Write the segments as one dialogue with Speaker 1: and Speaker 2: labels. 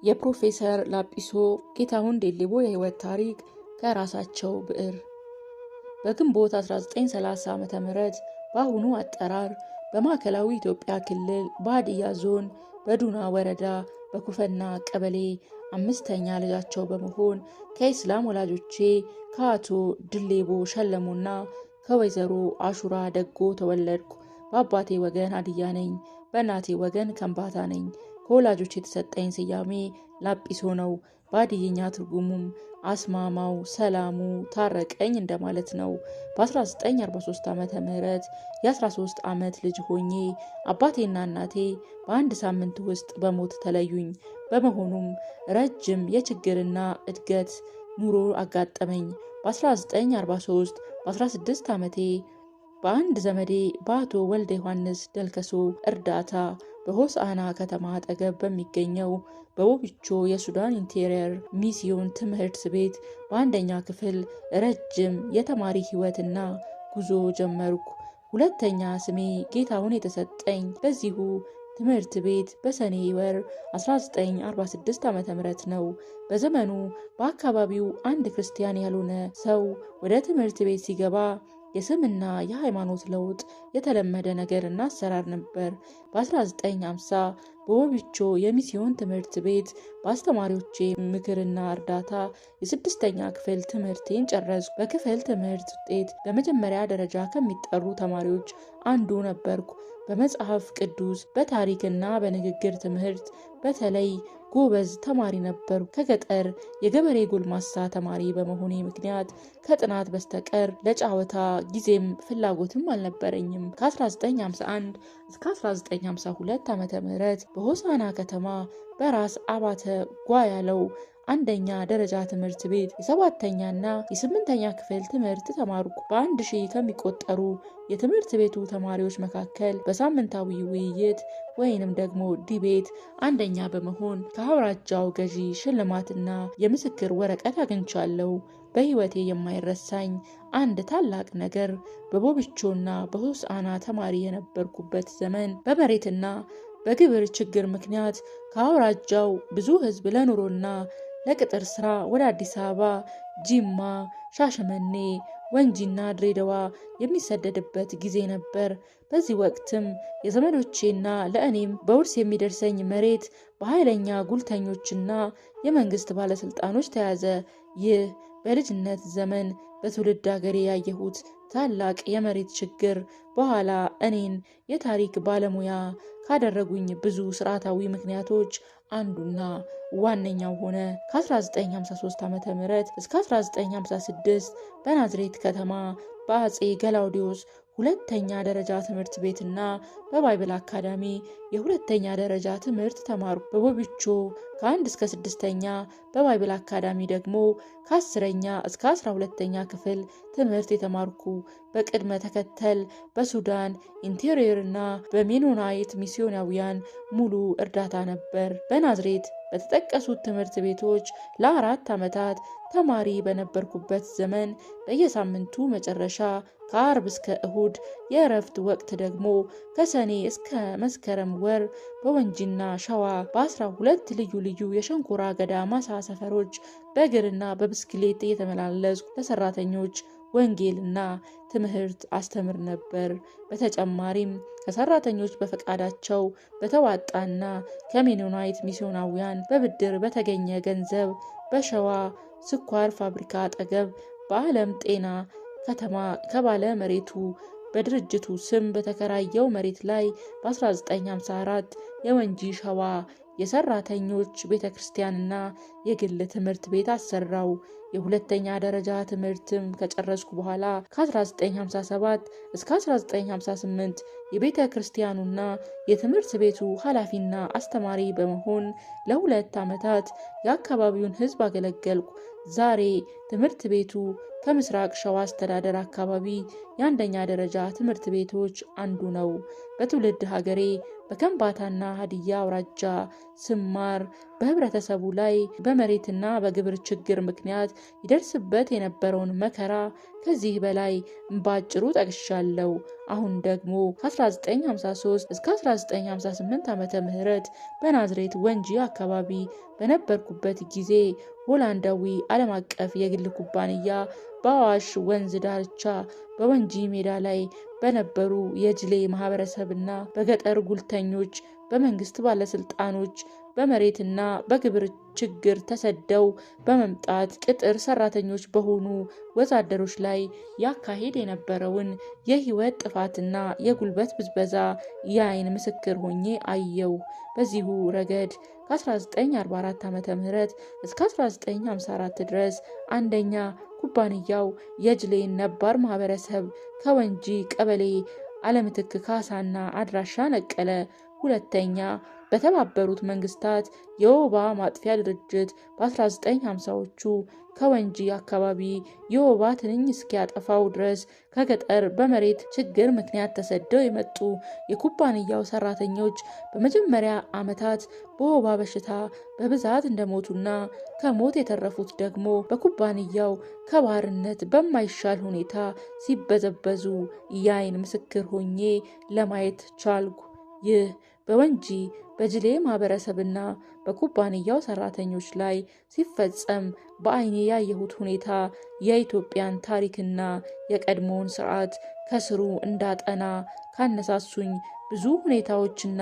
Speaker 1: የፕሮፌሰር ላጲሶ ጌታሁን ዴሌቦ የህይወት ታሪክ ከራሳቸው ብዕር። በግንቦት 1930 ዓ.ም በአሁኑ አጠራር በማዕከላዊ ኢትዮጵያ ክልል በሀዲያ ዞን በዱና ወረዳ በኩፈና ቀበሌ አምስተኛ ልጃቸው በመሆን ከኢስላም ወላጆቼ ከአቶ ድሌቦ ሸለሙና ከወይዘሮ አሹራ ደጎ ተወለድኩ። በአባቴ ወገን ሀዲያ ነኝ፣ በእናቴ ወገን ከምባታ ነኝ። ከወላጆች የተሰጠኝ ስያሜ ላጲሶ ነው። በሀዲይኛ ትርጉሙም አስማማው፣ ሰላሙ፣ ታረቀኝ እንደማለት ነው። በ1943 ዓመተ ምህረት የ13 ዓመት ልጅ ሆኜ አባቴና እናቴ በአንድ ሳምንት ውስጥ በሞት ተለዩኝ። በመሆኑም ረጅም የችግርና እድገት ኑሮ አጋጠመኝ። በ1943 በ16 ዓመቴ በአንድ ዘመዴ በአቶ ወልደ ዮሐንስ ደልከሶ እርዳታ በሆሳዕና ከተማ አጠገብ በሚገኘው በቦቢቾ የሱዳን ኢንቴሪየር ሚስዮን ትምህርት ቤት በአንደኛ ክፍል ረጅም የተማሪ ህይወትና ጉዞ ጀመርኩ። ሁለተኛ ስሜ ጌታሁን የተሰጠኝ በዚሁ ትምህርት ቤት በሰኔ ወር 1946 ዓ.ም ነው። በዘመኑ በአካባቢው አንድ ክርስቲያን ያልሆነ ሰው ወደ ትምህርት ቤት ሲገባ የስምና የሃይማኖት ለውጥ የተለመደ ነገርና አሰራር ነበር። በ1950 በቦቢቾ የሚስዮን ትምህርት ቤት በአስተማሪዎቼ ምክርና እርዳታ የስድስተኛ ክፍል ትምህርቴን ጨረስኩ። በክፍል ትምህርት ውጤት በመጀመሪያ ደረጃ ከሚጠሩ ተማሪዎች አንዱ ነበርኩ። በመጽሐፍ ቅዱስ፣ በታሪክና በንግግር ትምህርት በተለይ ጎበዝ ተማሪ ነበርኩ። ከገጠር የገበሬ ጎልማሳ ተማሪ በመሆኔ ምክንያት ከጥናት በስተቀር ለጨዋታ ጊዜም ፍላጎትም አልነበረኝም። ከ1951 እስከ 1952 ዓ.ም በሆሳዕና ከተማ በራስ አባተ ጓያለው አንደኛ ደረጃ ትምህርት ቤት የሰባተኛና የስምንተኛ ክፍል ትምህርት ተማርኩ። በአንድ ሺህ ከሚቆጠሩ የትምህርት ቤቱ ተማሪዎች መካከል በሳምንታዊ ውይይት ወይንም ደግሞ ዲቤት አንደኛ በመሆን ከአውራጃው ገዢ ሽልማትና የምስክር ወረቀት አግኝቻለሁ። በህይወቴ የማይረሳኝ አንድ ታላቅ ነገር በቦቢቾና በሆሳዕና ተማሪ የነበርኩበት ዘመን በመሬትና በግብር ችግር ምክንያት ከአውራጃው ብዙ ህዝብ ለኑሮና ለቅጥር ስራ ወደ አዲስ አበባ፣ ጂማ፣ ሻሸመኔ፣ ወንጂና ድሬዳዋ የሚሰደድበት ጊዜ ነበር። በዚህ ወቅትም የዘመዶቼና ለእኔም በውርስ የሚደርሰኝ መሬት በኃይለኛ ጉልተኞችና የመንግስት ባለስልጣኖች ተያዘ። ይህ በልጅነት ዘመን በትውልድ ሀገሬ ያየሁት ታላቅ የመሬት ችግር በኋላ እኔን የታሪክ ባለሙያ ካደረጉኝ ብዙ ስርዓታዊ ምክንያቶች አንዱና ዋነኛው ሆነ። ከ1953 ዓ.ም እስከ 1956 በናዝሬት ከተማ በአጼ ገላውዲዮስ ሁለተኛ ደረጃ ትምህርት ቤትና በባይብል አካዳሚ የሁለተኛ ደረጃ ትምህርት ተማርኩ። በቦቢቾ ከ1 እስከ 6ኛ፣ በባይብል አካዳሚ ደግሞ ከ10ኛ እስከ 12ኛ ክፍል ትምህርት የተማርኩ። በቅድመ ተከተል በሱዳን ኢንቴሪየርና በሜኖናይት ሚስዮናውያን ሙሉ እርዳታ ነበር። በናዝሬት በተጠቀሱት ትምህርት ቤቶች ለ4 ዓመታት ተማሪ በነበርኩበት ዘመን በየሳምንቱ መጨረሻ ከአርብ እስከ እሁድ፣ የእረፍት ወቅት ደግሞ ከሰኔ እስከ መስከረም ወር በወንጂና ሸዋ በ12 ልዩ ልዩ የሸንኮራ አገዳ ማሳ ሰፈሮች በእግርና በብስክሌት እየተመላለስኩ ለሰራተኞች ወንጌልና ትምህርት አስተምር ነበር። በተጨማሪም ከሰራተኞች በፈቃዳቸው በተዋጣና ከሜኖናይት ሚስዮናውያን በብድር በተገኘ ገንዘብ በሸዋ ስኳር ፋብሪካ አጠገብ በዓለም ጤና ከተማ ከባለ መሬቱ በድርጅቱ ስም በተከራየው መሬት ላይ በ1954 የወንጂ ሸዋ የሰራተኞች ቤተክርስቲያንና የግል ትምህርት ቤት አሰራው። የሁለተኛ ደረጃ ትምህርትም ከጨረስኩ በኋላ ከ1957 እስከ 1958 የቤተ ክርስቲያኑና የትምህርት ቤቱ ኃላፊና አስተማሪ በመሆን ለ2 ዓመታት የአካባቢውን ሕዝብ አገለገልኩ። ዛሬ ትምህርት ቤቱ ከምስራቅ ሸዋ አስተዳደር አካባቢ የአንደኛ ደረጃ ትምህርት ቤቶች አንዱ ነው። በትውልድ ሀገሬ በከምባታና ሀዲያ አውራጃ ስማር በህብረተሰቡ ላይ በመሬትና በግብር ችግር ምክንያት ይደርስበት የነበረውን መከራ ከዚህ በላይ ባጭሩ ጠቅሻለሁ። አሁን ደግሞ ከ1953 እስከ 1958 ዓመተ ምህረት በናዝሬት ወንጂ አካባቢ በነበርኩበት ጊዜ ሆላንዳዊ ዓለም አቀፍ የግል ኩባንያ በአዋሽ ወንዝ ዳርቻ በወንጂ ሜዳ ላይ በነበሩ የጅሌ ማህበረሰብና በገጠር ጉልተኞች በመንግስት ባለስልጣኖች በመሬትና በግብር ችግር ተሰደው በመምጣት ቅጥር ሰራተኞች በሆኑ ወዛደሮች ላይ ያካሄድ የነበረውን የህይወት ጥፋትና የጉልበት ብዝበዛ የአይን ምስክር ሆኜ አየው። በዚሁ ረገድ ከ1944 ዓ.ም እስከ 1954 ድረስ አንደኛ ኩባንያው የጅሌን ነባር ማህበረሰብ ከወንጂ ቀበሌ አለምትክ ካሳና አድራሻ ነቀለ። ሁለተኛ በተባበሩት መንግስታት የወባ ማጥፊያ ድርጅት በ1950ዎቹ ከወንጂ አካባቢ የወባ ትንኝ እስኪያጠፋው ድረስ ከገጠር በመሬት ችግር ምክንያት ተሰደው የመጡ የኩባንያው ሰራተኞች በመጀመሪያ ዓመታት በወባ በሽታ በብዛት እንደሞቱና ከሞት የተረፉት ደግሞ በኩባንያው ከባርነት በማይሻል ሁኔታ ሲበዘበዙ የአይን ምስክር ሆኜ ለማየት ቻልኩ። ይህ በወንጂ በጅሌ ማህበረሰብና በኩባንያው ሰራተኞች ላይ ሲፈጸም በአይኔ ያየሁት ሁኔታ የኢትዮጵያን ታሪክና የቀድሞውን ስርዓት ከስሩ እንዳጠና ካነሳሱኝ ብዙ ሁኔታዎችና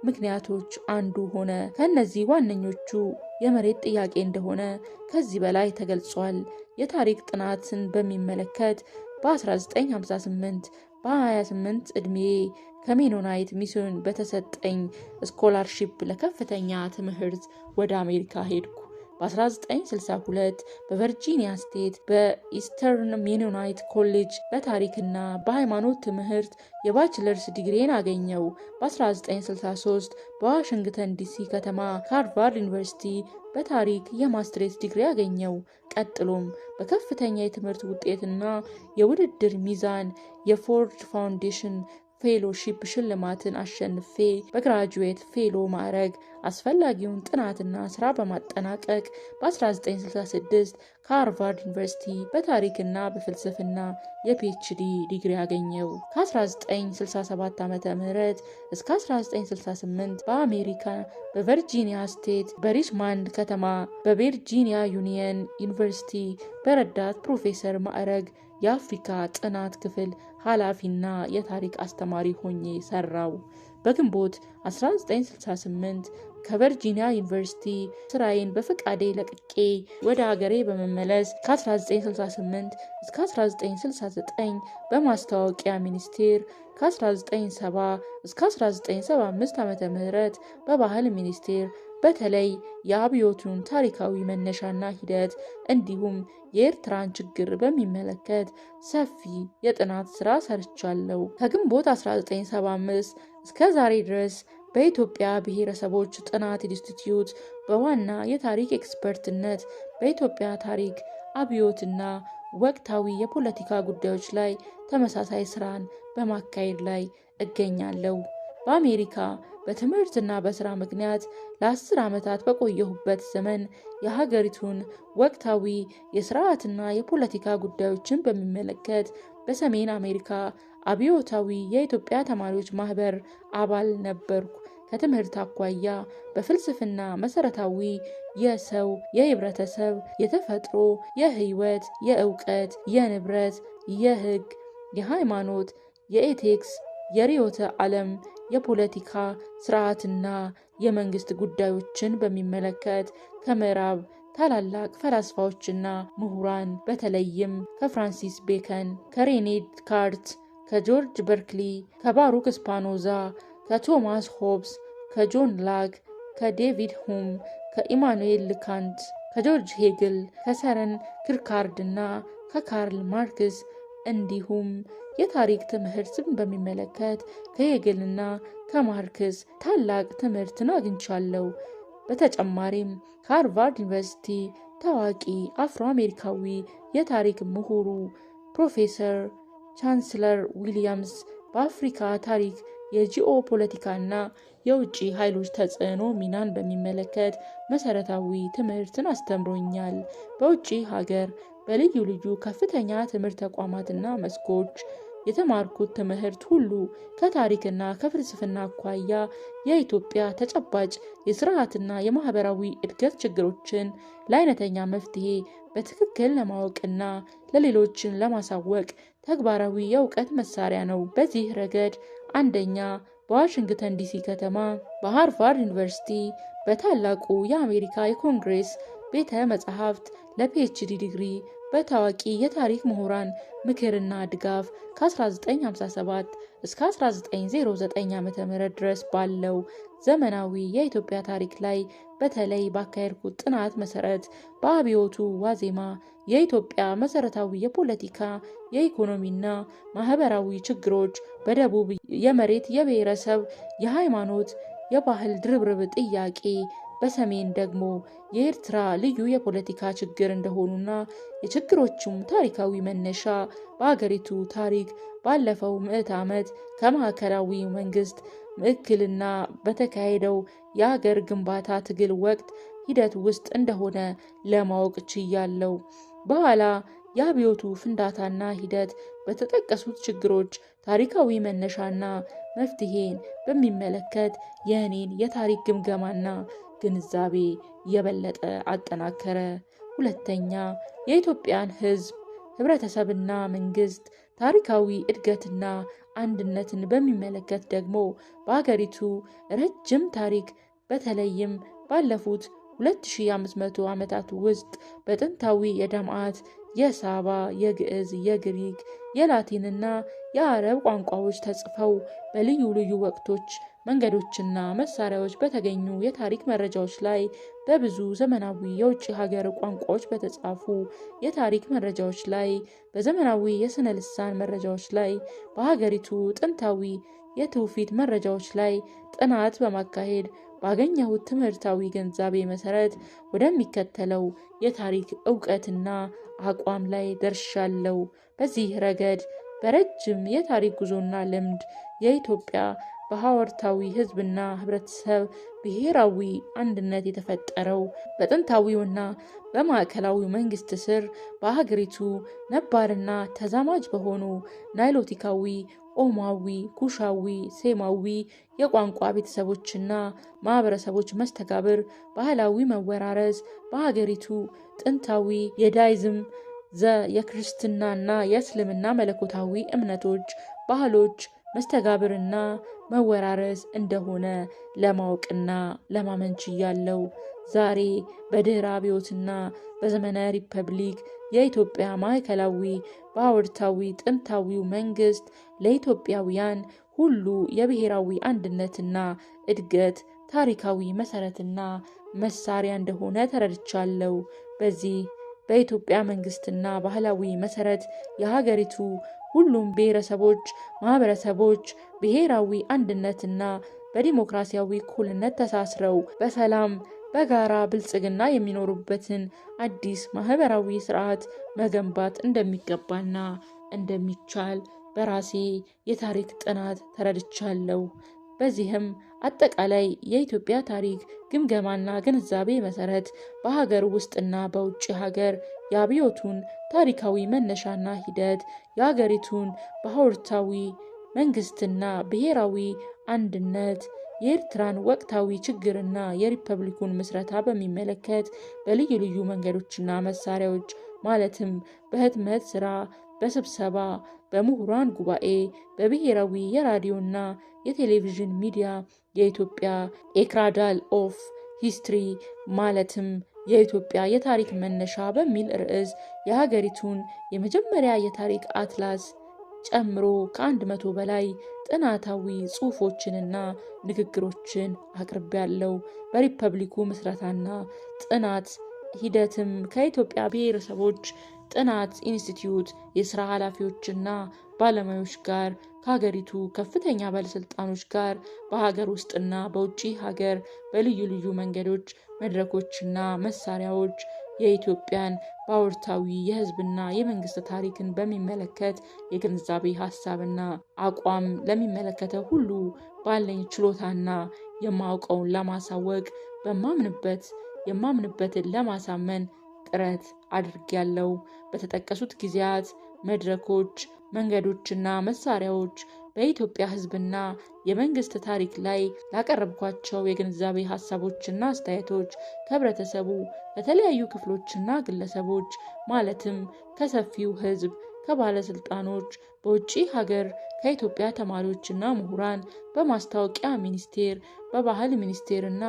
Speaker 1: ምክንያቶች አንዱ ሆነ። ከነዚህ ዋነኞቹ የመሬት ጥያቄ እንደሆነ ከዚህ በላይ ተገልጿል። የታሪክ ጥናትን በሚመለከት በ1958 በ28 ዕድሜ ከሜኖናይት ሚስዮን በተሰጠኝ ስኮላርሺፕ ለከፍተኛ ትምህርት ወደ አሜሪካ ሄድኩ። በ1962 በቨርጂኒያ ስቴት በኢስተርን ሜኖናይት ኮሌጅ በታሪክና በሃይማኖት ትምህርት የባችለርስ ዲግሪን አገኘው። በ1963 በዋሽንግተን ዲሲ ከተማ ከሃርቫርድ ዩኒቨርሲቲ በታሪክ የማስትሬት ዲግሪ አገኘው። ቀጥሎም በከፍተኛ የትምህርት ውጤትና የውድድር ሚዛን የፎርድ ፋውንዴሽን ፌሎሺፕ ሽልማትን አሸንፌ በግራጁዌት ፌሎ ማዕረግ አስፈላጊውን ጥናትና ስራ በማጠናቀቅ በ1966 ከሃርቫርድ ዩኒቨርሲቲ በታሪክና በፍልስፍና የፒኤችዲ ዲግሪ አገኘው። ከ1967 ዓ.ም እስከ 1968 በአሜሪካ በቨርጂኒያ ስቴት በሪችማንድ ከተማ በቨርጂኒያ ዩኒየን ዩኒቨርሲቲ በረዳት ፕሮፌሰር ማዕረግ የአፍሪካ ጥናት ክፍል ኃላፊና የታሪክ አስተማሪ ሆኜ ሰራው። በግንቦት 1968 ከቨርጂኒያ ዩኒቨርሲቲ ስራዬን በፈቃዴ ለቅቄ ወደ ሀገሬ በመመለስ ከ1968 እስከ 1969 በማስታወቂያ ሚኒስቴር ከ1970 እስከ 1975 ዓ.ም በባህል ሚኒስቴር በተለይ የአብዮቱን ታሪካዊ መነሻና ሂደት እንዲሁም የኤርትራን ችግር በሚመለከት ሰፊ የጥናት ስራ ሰርቻለሁ። ከግንቦት 1975 እስከ ዛሬ ድረስ በኢትዮጵያ ብሔረሰቦች ጥናት ኢንስቲትዩት በዋና የታሪክ ኤክስፐርትነት በኢትዮጵያ ታሪክ፣ አብዮትና ወቅታዊ የፖለቲካ ጉዳዮች ላይ ተመሳሳይ ስራን በማካሄድ ላይ እገኛለሁ። በአሜሪካ በትምህርትና በስራ ምክንያት ለ10 ዓመታት በቆየሁበት ዘመን የሀገሪቱን ወቅታዊ የስርዓትና የፖለቲካ ጉዳዮችን በሚመለከት በሰሜን አሜሪካ አብዮታዊ የኢትዮጵያ ተማሪዎች ማህበር አባል ነበርኩ። ከትምህርት አኳያ በፍልስፍና መሰረታዊ የሰው፣ የህብረተሰብ፣ የተፈጥሮ፣ የህይወት፣ የእውቀት፣ የንብረት፣ የህግ፣ የሃይማኖት፣ የኤቲክስ፣ የርዕዮተ ዓለም፣ የፖለቲካ ስርዓትና የመንግስት ጉዳዮችን በሚመለከት ከምዕራብ ታላላቅ ፈላስፋዎችና ምሁራን በተለይም ከፍራንሲስ ቤከን፣ ከሬኔ ዲካርት፣ ከጆርጅ በርክሊ፣ ከባሩክ ስፓኖዛ፣ ከቶማስ ሆብስ፣ ከጆን ላክ፣ ከዴቪድ ሁም፣ ከኢማኑኤል ካንት፣ ከጆርጅ ሄግል፣ ከሰረን ክርካርድና ከካርል ማርክስ እንዲሁም የታሪክ ትምህርትን በሚመለከት ከሄግልና ከማርክስ ታላቅ ትምህርትን አግኝቻለሁ። በተጨማሪም ከሃርቫርድ ዩኒቨርሲቲ ታዋቂ አፍሮ አሜሪካዊ የታሪክ ምሁሩ ፕሮፌሰር ቻንስለር ዊሊያምስ በአፍሪካ ታሪክ የጂኦ ፖለቲካና የውጭ ኃይሎች ተጽዕኖ ሚናን በሚመለከት መሰረታዊ ትምህርትን አስተምሮኛል። በውጭ ሀገር በልዩ ልዩ ከፍተኛ ትምህርት ተቋማትና መስኮች የተማርኩት ትምህርት ሁሉ ከታሪክና ከፍልስፍና አኳያ የኢትዮጵያ ተጨባጭ የስርዓትና የማህበራዊ እድገት ችግሮችን ለአይነተኛ መፍትሄ በትክክል ለማወቅና ለሌሎችን ለማሳወቅ ተግባራዊ የእውቀት መሳሪያ ነው። በዚህ ረገድ አንደኛ በዋሽንግተን ዲሲ ከተማ በሃርቫርድ ዩኒቨርሲቲ በታላቁ የአሜሪካ የኮንግሬስ ቤተ መጻሕፍት ለፒኤችዲ ዲግሪ በታዋቂ የታሪክ ምሁራን ምክርና ድጋፍ ከ1957 እስከ 1909 ዓ.ም ድረስ ባለው ዘመናዊ የኢትዮጵያ ታሪክ ላይ በተለይ ባካሄድኩት ጥናት መሰረት በአብዮቱ ዋዜማ የኢትዮጵያ መሰረታዊ የፖለቲካ፣ የኢኮኖሚና ማህበራዊ ችግሮች በደቡብ የመሬት፣ የብሔረሰብ፣ የሃይማኖት፣ የባህል ድርብርብ ጥያቄ፣ በሰሜን ደግሞ የኤርትራ ልዩ የፖለቲካ ችግር እንደሆኑና የችግሮቹም ታሪካዊ መነሻ በአገሪቱ ታሪክ ባለፈው ምዕተ ዓመት ከማዕከላዊ መንግስት ምክክልና በተካሄደው የአገር ግንባታ ትግል ወቅት ሂደት ውስጥ እንደሆነ ለማወቅ ችያለሁ። በኋላ የአብዮቱ ፍንዳታና ሂደት በተጠቀሱት ችግሮች ታሪካዊ መነሻና መፍትሄን በሚመለከት የእኔን የታሪክ ግምገማና ግንዛቤ የበለጠ አጠናከረ። ሁለተኛ የኢትዮጵያን ሕዝብ ህብረተሰብና መንግስት ታሪካዊ እድገትና አንድነትን በሚመለከት ደግሞ በአገሪቱ ረጅም ታሪክ በተለይም ባለፉት 2500 ዓመታት ውስጥ በጥንታዊ የዳምዓት፣ የሳባ፣ የግዕዝ፣ የግሪክ፣ የላቲንና የአረብ ቋንቋዎች ተጽፈው በልዩ ልዩ ወቅቶች መንገዶችና መሳሪያዎች በተገኙ የታሪክ መረጃዎች ላይ በብዙ ዘመናዊ የውጭ ሀገር ቋንቋዎች በተጻፉ የታሪክ መረጃዎች ላይ በዘመናዊ የስነ ልሳን መረጃዎች ላይ በሀገሪቱ ጥንታዊ የትውፊት መረጃዎች ላይ ጥናት በማካሄድ ባገኘሁት ትምህርታዊ ግንዛቤ መሰረት ወደሚከተለው የታሪክ ዕውቀትና አቋም ላይ ደርሻለሁ። በዚህ ረገድ በረጅም የታሪክ ጉዞና ልምድ የኢትዮጵያ በሐዋርታዊ ህዝብና ህብረተሰብ ብሔራዊ አንድነት የተፈጠረው በጥንታዊውና በማዕከላዊ መንግስት ስር በሀገሪቱ ነባርና ተዛማጅ በሆኑ ናይሎቲካዊ፣ ኦማዊ፣ ኩሻዊ፣ ሴማዊ የቋንቋ ቤተሰቦችና ማህበረሰቦች መስተጋብር ባህላዊ መወራረስ በሀገሪቱ ጥንታዊ የዳይዝም የክርስትናና የእስልምና መለኮታዊ እምነቶች ባህሎች መስተጋብርና መወራረስ እንደሆነ ለማወቅና ለማመን ችያለሁ። ዛሬ በድህረ አብዮትና በዘመነ ሪፐብሊክ የኢትዮጵያ ማዕከላዊ በሐዋርታዊ ጥንታዊው መንግስት ለኢትዮጵያውያን ሁሉ የብሔራዊ አንድነትና እድገት ታሪካዊ መሰረትና መሳሪያ እንደሆነ ተረድቻለሁ። በዚህ በኢትዮጵያ መንግስትና ባህላዊ መሰረት የሀገሪቱ ሁሉም ብሔረሰቦች፣ ማህበረሰቦች ብሔራዊ አንድነትና በዲሞክራሲያዊ እኩልነት ተሳስረው በሰላም በጋራ ብልጽግና የሚኖሩበትን አዲስ ማህበራዊ ስርዓት መገንባት እንደሚገባና እንደሚቻል በራሴ የታሪክ ጥናት ተረድቻለሁ። በዚህም አጠቃላይ የኢትዮጵያ ታሪክ ግምገማና ግንዛቤ መሰረት በሀገር ውስጥና በውጭ ሀገር የአብዮቱን ታሪካዊ መነሻና ሂደት፣ የሀገሪቱን በሐዋርታዊ መንግስትና ብሔራዊ አንድነት፣ የኤርትራን ወቅታዊ ችግርና የሪፐብሊኩን ምስረታ በሚመለከት በልዩ ልዩ መንገዶችና መሳሪያዎች ማለትም በህትመት ስራ፣ በስብሰባ፣ በምሁራን ጉባኤ፣ በብሔራዊ የራዲዮና የቴሌቪዥን ሚዲያ የኢትዮጵያ ኤክራዳል ኦፍ ሂስትሪ ማለትም የኢትዮጵያ የታሪክ መነሻ በሚል ርዕስ የሀገሪቱን የመጀመሪያ የታሪክ አትላስ ጨምሮ ከ100 በላይ ጥናታዊ ጽሑፎችንና ንግግሮችን አቅርቤያለሁ። በሪፐብሊኩ ምስረታና ጥናት ሂደትም ከኢትዮጵያ ብሔረሰቦች ጥናት ኢንስቲትዩት የሥራ ኃላፊዎችና ባለሙያዎች ጋር ከሀገሪቱ ከፍተኛ ባለስልጣኖች ጋር በሀገር ውስጥና በውጭ ሀገር በልዩ ልዩ መንገዶች፣ መድረኮችና መሳሪያዎች የኢትዮጵያን በአዎንታዊ የህዝብና የመንግስት ታሪክን በሚመለከት የግንዛቤ ሀሳብና አቋም ለሚመለከተው ሁሉ ባለኝ ችሎታና የማውቀውን ለማሳወቅ የማምንበትን ለማሳመን ጥረት አድርጌያለሁ። በተጠቀሱት ጊዜያት፣ መድረኮች፣ መንገዶችና መሳሪያዎች በኢትዮጵያ ህዝብና የመንግስት ታሪክ ላይ ላቀረብኳቸው የግንዛቤ ሀሳቦችና አስተያየቶች ከህብረተሰቡ ከተለያዩ ክፍሎችና ግለሰቦች ማለትም ከሰፊው ህዝብ፣ ከባለስልጣኖች፣ በውጭ ሀገር ከኢትዮጵያ ተማሪዎችና ምሁራን፣ በማስታወቂያ ሚኒስቴር፣ በባህል ሚኒስቴርና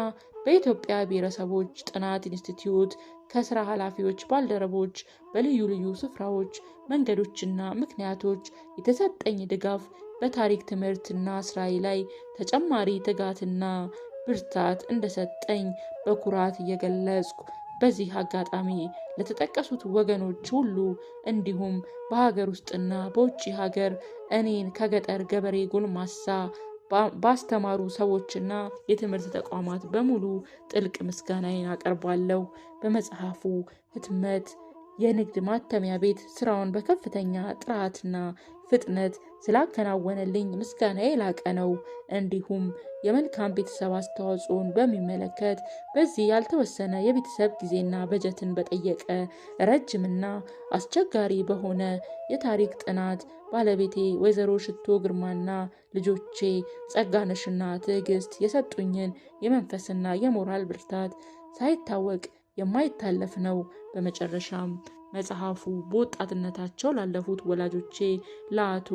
Speaker 1: በኢትዮጵያ ብሔረሰቦች ጥናት ኢንስቲትዩት ከስራ ኃላፊዎች፣ ባልደረቦች፣ በልዩ ልዩ ስፍራዎች፣ መንገዶችና ምክንያቶች የተሰጠኝ ድጋፍ በታሪክ ትምህርትና ስራዬ ላይ ተጨማሪ ትጋትና ብርታት እንደሰጠኝ በኩራት እየገለጽኩ በዚህ አጋጣሚ ለተጠቀሱት ወገኖች ሁሉ እንዲሁም በሀገር ውስጥና በውጭ ሀገር እኔን ከገጠር ገበሬ ጎልማሳ ባስተማሩ ሰዎችና የትምህርት ተቋማት በሙሉ ጥልቅ ምስጋናዬን አቀርባለሁ። በመጽሐፉ ህትመት የንግድ ማተሚያ ቤት ስራውን በከፍተኛ ጥራትና ፍጥነት ስላከናወነልኝ ምስጋናዬ የላቀ ነው። እንዲሁም የመልካም ቤተሰብ አስተዋጽኦን በሚመለከት በዚህ ያልተወሰነ የቤተሰብ ጊዜና በጀትን በጠየቀ ረጅምና አስቸጋሪ በሆነ የታሪክ ጥናት ባለቤቴ ወይዘሮ ሽቶ ግርማና ልጆቼ ጸጋነሽና ትዕግስት የሰጡኝን የመንፈስና የሞራል ብርታት ሳይታወቅ የማይታለፍ ነው። በመጨረሻም መጽሐፉ በወጣትነታቸው ላለፉት ወላጆቼ ለአቶ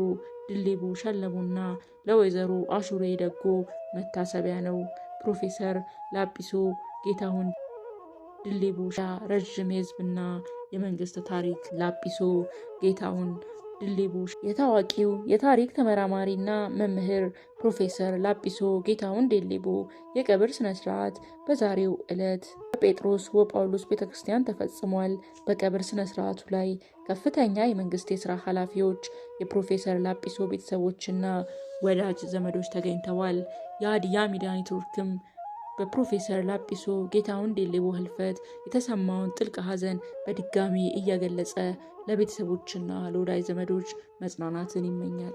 Speaker 1: ድሌቦ ሸለሙና ለወይዘሮ አሹሬ ደጎ መታሰቢያ ነው። ፕሮፌሰር ላጲሶ ጌታሁን ድሌቦ ረዥም የህዝብና የመንግስት ታሪክ ላጲሶ ጌታሁን ድሌቦ የታዋቂው የታሪክ ተመራማሪና መምህር ፕሮፌሰር ላጲሶ ጌታሁን ድሌቦ የቀብር ስነስርዓት በዛሬው ዕለት በጴጥሮስ ወጳውሎስ ቤተክርስቲያን ተፈጽሟል። በቀብር ስነስርዓቱ ላይ ከፍተኛ የመንግስት የስራ ኃላፊዎች፣ የፕሮፌሰር ላጲሶ ቤተሰቦችና ወዳጅ ዘመዶች ተገኝተዋል። የሀዲያ ሚዲያ ኔትወርክም በፕሮፌሰር ላጲሶ ጌታሁን ድሌቦ ህልፈት የተሰማውን ጥልቅ ሐዘን በድጋሚ እየገለጸ ለቤተሰቦችና ለወዳጅ ዘመዶች መጽናናትን ይመኛል።